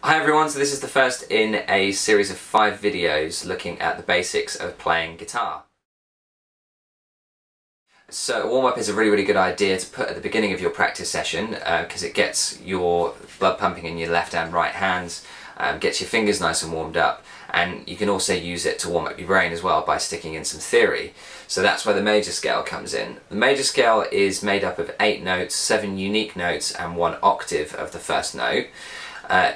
Hi everyone, so this is the first in a series of 5 videos looking at the basics of playing guitar. So a warm-up is a really good idea to put at the beginning of your practice session because it gets your blood pumping in your left and right hands, gets your fingers nice and warmed up, and you can also use it to warm up your brain as well by sticking in some theory. So that's where the major scale comes in. The major scale is made up of 8 notes, 7 unique notes and 1 octave of the first note.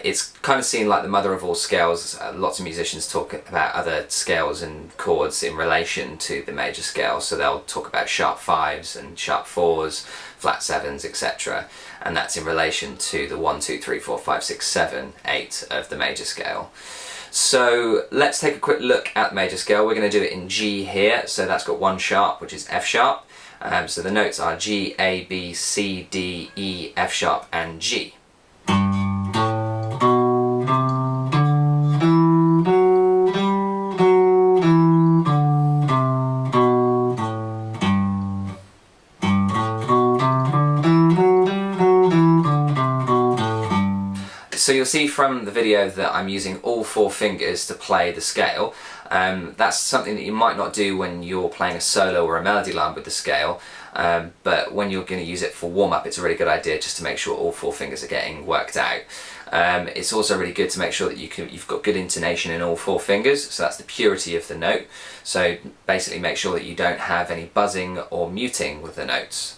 It's kind of seen like the mother of all scales. Lots of musicians talk about other scales and chords in relation to the major scale, so they'll talk about sharp 5s and sharp 4s, flat 7s, etc. And that's in relation to the 1, 2, 3, 4, 5, 6, 7, 8 of the major scale. So let's take a quick look at the major scale. We're going to do it in G here, so that's got 1 sharp, which is F sharp. So the notes are G, A, B, C, D, E, F sharp and G. So you'll see from the video that I'm using all 4 fingers to play the scale. That's something that you might not do when you're playing a solo or a melody line with the scale, but when you're going to use it for warm-up, it's a really good idea just to make sure all 4 fingers are getting worked out. It's also really good to make sure that you've got good intonation in all 4 fingers, so that's the purity of the note. So basically make sure that you don't have any buzzing or muting with the notes.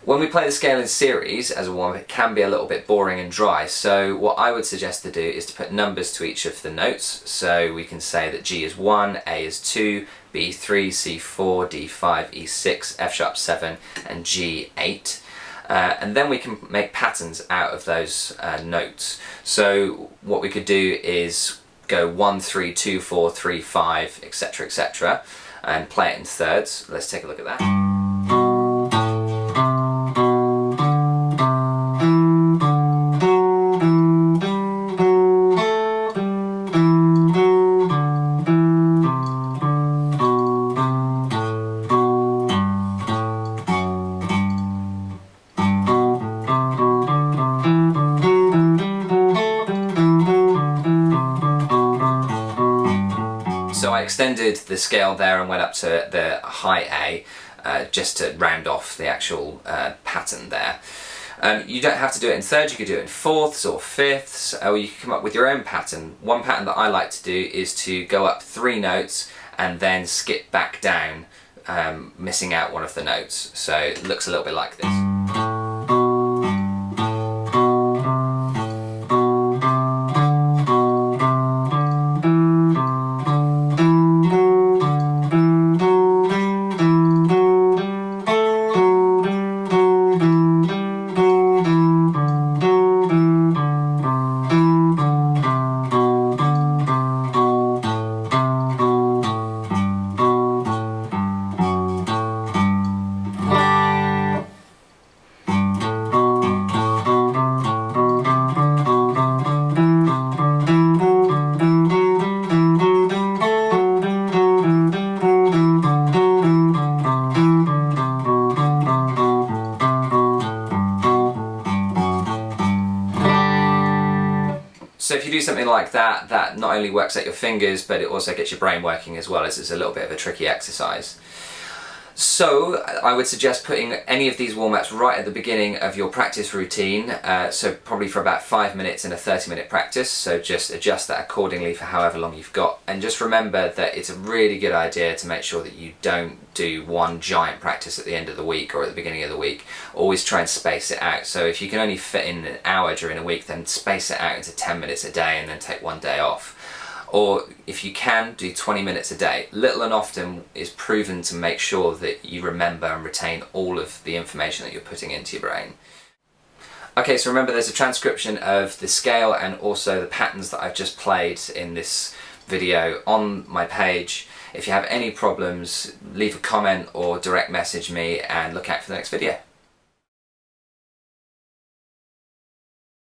When we play the scale in series as a warm-up, it can be a little bit boring and dry, so what I would suggest to do is to put numbers to each of the notes. So we can say that G is 1, A is 2, B 3, C 4, D 5, E 6, F sharp 7 and G 8. And then we can make patterns out of those notes. So what we could do is go 1, 3, 2, 4, 3, 5, etc, etc, and play it in thirds. Let's take a look at that. So I extended the scale there and went up to the high A just to round off the actual pattern there. You don't have to do it in thirds, you could do it in fourths or fifths, or you can come up with your own pattern. One pattern that I like to do is to go up 3 notes and then skip back down, missing out one of the notes. So it looks a little bit like this. So if you do something like that, that not only works out your fingers, but it also gets your brain working as well, as it's a little bit of a tricky exercise. So I would suggest putting any of these warm-ups right at the beginning of your practice routine, so probably for about 5 minutes in a 30-minute practice, so just adjust that accordingly for however long you've got. And just remember that it's a really good idea to make sure that you don't do one giant practice at the end of the week or at the beginning of the week. Always try and space it out. So if you can only fit in an hour during a week, then space it out into 10 minutes a day and then take 1 day off. Or if you can, do 20 minutes a day. Little and often is proven to make sure that you remember and retain all of the information that you're putting into your brain. Okay, so remember there's a transcription of the scale and also the patterns that I've just played in this video on my page. If you have any problems, leave a comment or direct message me and look out for the next video.